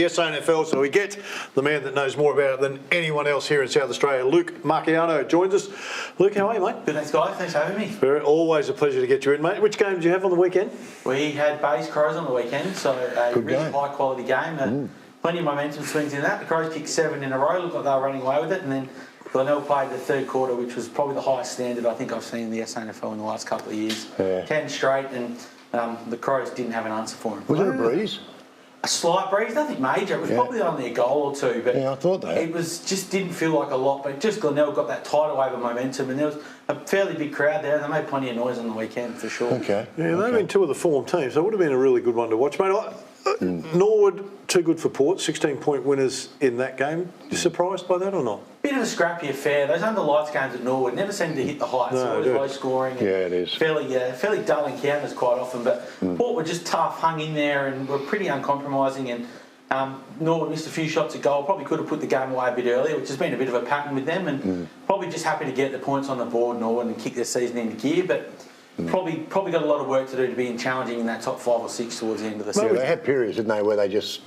SANFL, so we get the man that knows more about it than anyone else here in South Australia. Luke Marchioro joins us. Luke, how are you, mate? Good, thanks, guys. Thanks for having me. Always a pleasure to get you in, mate. Which game did you have on the weekend? We had Bays Crows on the weekend, so a really high-quality game. Plenty of momentum swings in that. The Crows kicked 7 in a row, looked like they were running away with it, and then Glenelg played the third quarter, which was probably the highest standard I think I've seen in the SANFL in the last couple of years. 10 straight, and the Crows didn't have an answer for him. Was it a breeze? A slight breeze, nothing major. It was probably only a goal or two, but I thought that. It was just didn't feel like a lot. But just Glenelg got that tidal wave of momentum, and there was a fairly big crowd there, and they made plenty of noise on the weekend for sure. Yeah, they've been two of the form teams, so it would have been a really good one to watch, mate. Norwood, too good for Port, 16-point winners in that game. You surprised by that or not? Bit of a scrappy affair. Those under lights games at Norwood never seem to hit the heights. No, always low scoring. And it is. Fairly dull encounters quite often, but Port were just tough, hung in there, and were pretty uncompromising. And Norwood missed a few shots at goal. Probably could have put the game away a bit earlier, which has been a bit of a pattern with them. And probably just happy to get the points on the board, Norwood, and kick their season into gear. But probably got a lot of work to do to be challenging in that top 5 or 6 towards the end of the season. They had periods, didn't they, where they just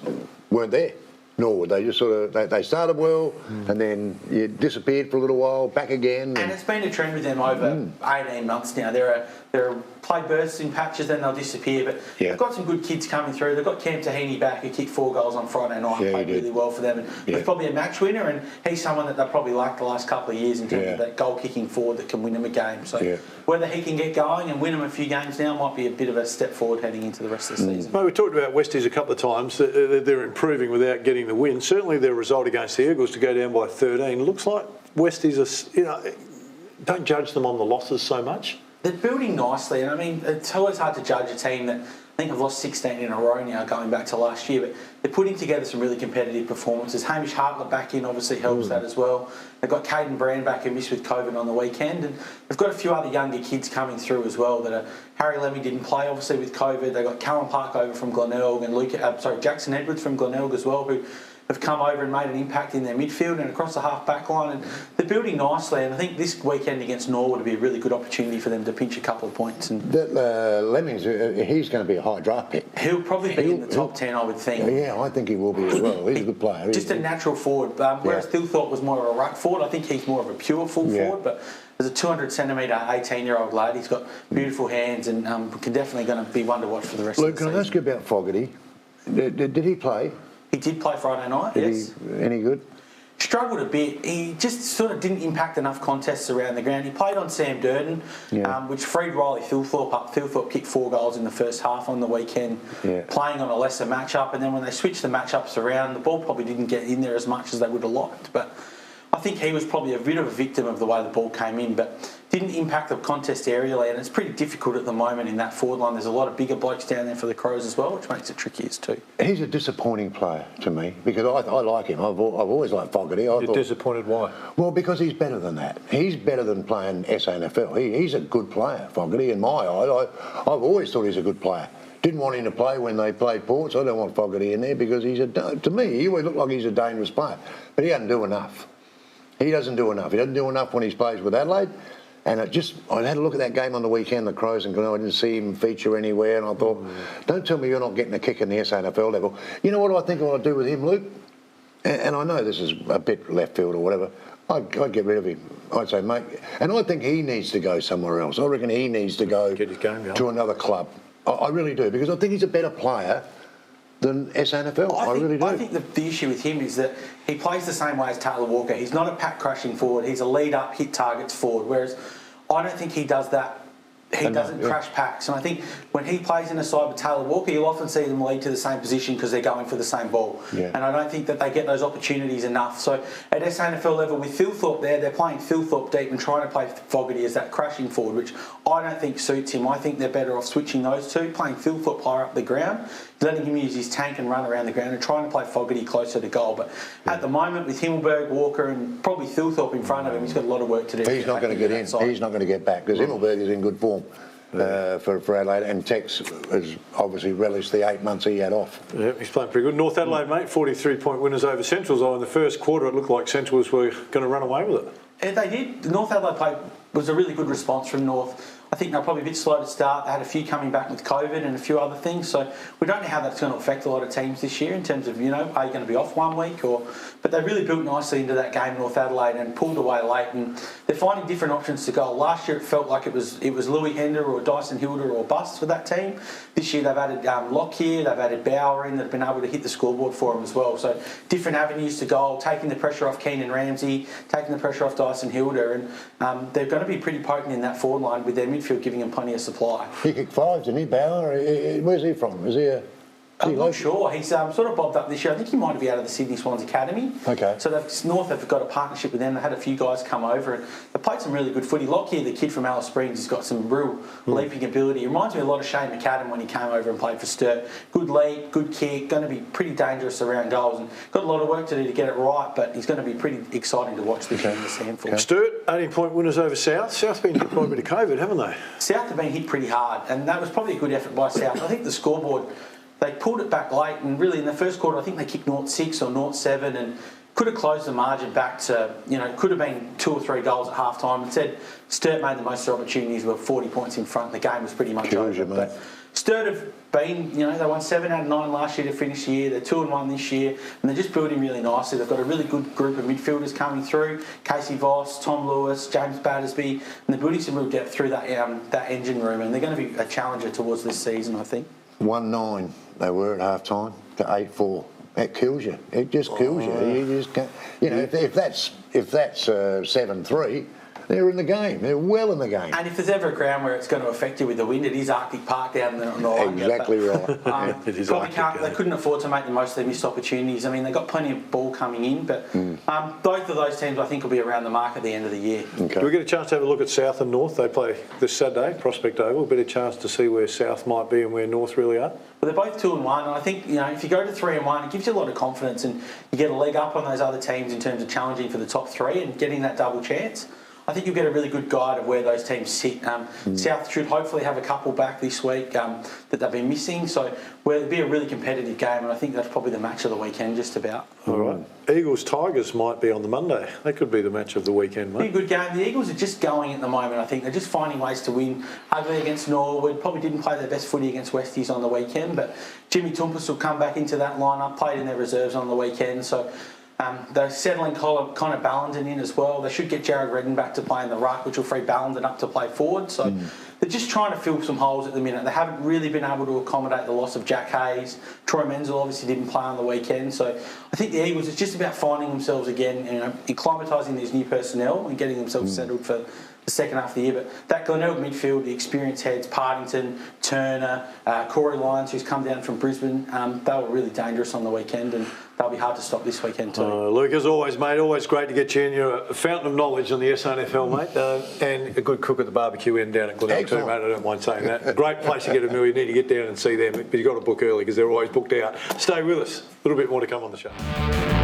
weren't there. Norwood, they just sort of they started well and then you disappeared for a little while, back again. And it's been a trend with them over 18 months now. There are play bursts in patches, then they'll disappear. But they've got some good kids coming through. They've got Cam Tahini back, who kicked 4 goals on Friday night, played really well for them. And he's probably a match winner, and he's someone that they probably liked the last couple of years in terms of that goal-kicking forward that can win them a game. So whether he can get going and win them a few games now might be a bit of a step forward heading into the rest of the season. Mate, we talked about Westies a couple of times. They're improving without getting the win. Certainly their result against the Eagles to go down by 13 looks like Westies are, don't judge them on the losses so much. They're building nicely, and I mean, it's always hard to judge a team that I think have lost 16 in a row now going back to last year, but they're putting together some really competitive performances. Hamish Hartlett back in obviously helps that as well. They've got Caden Brand back, who missed with COVID on the weekend, and they've got a few other younger kids coming through as well that are, Harry Lemmy didn't play obviously with COVID. They've got Callum Park over from Glenelg and Jackson Edwards from Glenelg as well, who have come over and made an impact in their midfield and across the half-back line, and they're building nicely, and I think this weekend against Norwood will be a really good opportunity for them to pinch a couple of points. And that Lemmings, he's going to be a high draft pick. He'll probably be in the top 10, I would think. Yeah, I think he will be as well. He's a good player. Just a natural forward, whereas Stewart was more of a ruck forward. I think he's more of a pure full forward, but as a 200-centimetre 18-year-old lad, he's got beautiful hands and can definitely going to be one to watch for the rest of the season. Luke, can I ask you about Fogarty? Did he play? He did play Friday night, yes. Any good? Struggled a bit. He just sort of didn't impact enough contests around the ground. He played on Sam Durden, which freed Riley Philthorpe up. Philthorpe kicked 4 goals in the first half on the weekend, playing on a lesser matchup. And then when they switched the matchups around, the ball probably didn't get in there as much as they would have liked. But I think he was probably a bit of a victim of the way the ball came in, but didn't impact the contest aerially, and it's pretty difficult at the moment in that forward line. There's a lot of bigger blokes down there for the Crows as well, which makes it trickier too. He's a disappointing player to me, because I like him. I've always liked Fogarty. You're disappointed why? Well, because he's better than that. He's better than playing SANFL. He's a good player, Fogarty, in my eye. I've always thought he's a good player. Didn't want him to play when they played Port, so I don't want Fogarty in there, because to me, he always looked like he's a dangerous player. But he doesn't do enough. He doesn't do enough. He doesn't do enough when he plays with Adelaide. And I had a look at that game on the weekend, the Crows and Glenelg. I didn't see him feature anywhere, and I thought, don't tell me you're not getting a kick in the SANFL level. You know what I think I want to do with him, Luke? And I know this is a bit left field or whatever. I'd get rid of him. I'd say, mate, and I think he needs to go somewhere else. I reckon he needs to go to another club. I really do, because I think he's a better player than SANFL. I really do. I think the issue with him is that he plays the same way as Taylor Walker. He's not a pack-crushing forward. He's a lead-up, hit targets forward, whereas I don't think he does that. He doesn't crash packs. And I think when he plays in a side with Taylor Walker, you'll often see them lead to the same position because they're going for the same ball. And I don't think that they get those opportunities enough. So at SANFL level with Philthorpe there, they're playing Philthorpe deep and trying to play Fogarty as that crashing forward, which I don't think suits him. I think they're better off switching those two, playing Philthorpe higher up the ground, letting him use his tank and run around the ground, and trying to play Fogarty closer to goal. But at the moment, with Himmelberg, Walker and probably Philthorpe in front of him, he's got a lot of work to do. He's not going to get in. He's not going to get back, because Himmelberg is in good form. For Adelaide, and Tex has obviously relished the 8 months he had off. Yeah, he's playing pretty good. North Adelaide, mate, 43-point winners over Central. So in the first quarter, it looked like Central were going to run away with it. And they did. The North Adelaide play was a really good response from North. I think they're probably a bit slow to start. They had a few coming back with COVID and a few other things. So we don't know how that's going to affect a lot of teams this year in terms of, are you going to be off 1 week? But they really built nicely into that game, North Adelaide, and pulled away late. And they're finding different options to goal. Last year it felt like it was Louis Hender or Dyson Hilder or bust for that team. This year they've added Lockyer, they've added Bauer in that have been able to hit the scoreboard for them as well. So different avenues to goal, taking the pressure off Keenan Ramsey, taking the pressure off Dyson Hilder. And they're going to be pretty potent in that forward line with their midfield giving them plenty of supply. He kicked fives, didn't he, Bauer? Where's he from? Is he a... I'm not sure. He's sort of bobbed up this year. I think he might be out of the Sydney Swans Academy. Okay. So North have got a partnership with them. They had a few guys come over and they played some really good footy. Lockyer, the kid from Alice Springs, has got some real leaping ability. He reminds me a lot of Shane McAdam when he came over and played for Stewart. Good leap, good kick, going to be pretty dangerous around goals and got a lot of work to do to get it right, but he's going to be pretty exciting to watch this year in the SANFL. Okay. Stewart, 18-point winners over South. South's been hit by a bit of COVID, haven't they? South have been hit pretty hard and that was probably a good effort by South. I think the scoreboard, they pulled it back late and really in the first quarter I think they kicked 0-6 or 0-7 and could have closed the margin back to, could have been 2 or 3 goals at half time. Instead, Stewart made the most of their opportunities, were 40 points in front. The game was pretty much over. But Stewart have been, they won 7 out of 9 last year to finish the year. They're 2-1 this year and they're just building really nicely. They've got a really good group of midfielders coming through. Casey Voss, Tom Lewis, James Battersby, and they're building some real depth through that engine room and they're going to be a challenger towards this season, I think. 1-9 they were at half time to 8-4. It kills you. It just kills you. You just can't, if that's 7-3, they're in the game. They're well in the game. And if there's ever a ground where it's going to affect you with the wind, it is Arctic Park down there on the line. Exactly right. It is they couldn't afford to make the most of their missed opportunities. I mean, they've got plenty of ball coming in, but both of those teams I think will be around the mark at the end of the year. Okay. Do we get a chance to have a look at South and North? They play this Saturday, Prospect Oval. A bit of chance to see where South might be and where North really are. Well, they're both 2-1, and I think if you go to 3-1, it gives you a lot of confidence, and you get a leg up on those other teams in terms of challenging for the top 3 and getting that double chance. I think you'll get a really good guide of where those teams sit. South should hopefully have a couple back this week that they've been missing, so it'll be a really competitive game, and I think that's probably the match of the weekend, just about. All right. Eagles-Tigers might be on the Monday. That could be the match of the weekend, mate. Be a good game. The Eagles are just going at the moment, I think. They're just finding ways to win. Ugly against Norwood. Probably didn't play their best footy against Westies on the weekend, but Jimmy Tompus will come back into that lineup, played in their reserves on the weekend, so... they're settling kind of Ballenden in as well. They should get Jared Redden back to play in the ruck, which will free Ballenden up to play forward. So they're just trying to fill some holes at the minute. They haven't really been able to accommodate the loss of Jack Hayes. Troy Menzel obviously didn't play on the weekend. So I think the Eagles, it's just about finding themselves again, acclimatising these new personnel and getting themselves settled for the second half of the year. But that Glenelg midfield, the experienced heads, Partington, Turner, Corey Lyons, who's come down from Brisbane, they were really dangerous on the weekend and they'll be hard to stop this weekend too. Luke, as always, mate, always great to get you in. You're a fountain of knowledge on the SANFL, mate, and a good cook at the barbecue end down at Glenelg too, mate. I don't mind saying that. Great place to get a meal. You need to get down and see them, but you've got to book early because they're always booked out. Stay with us. A little bit more to come on the show.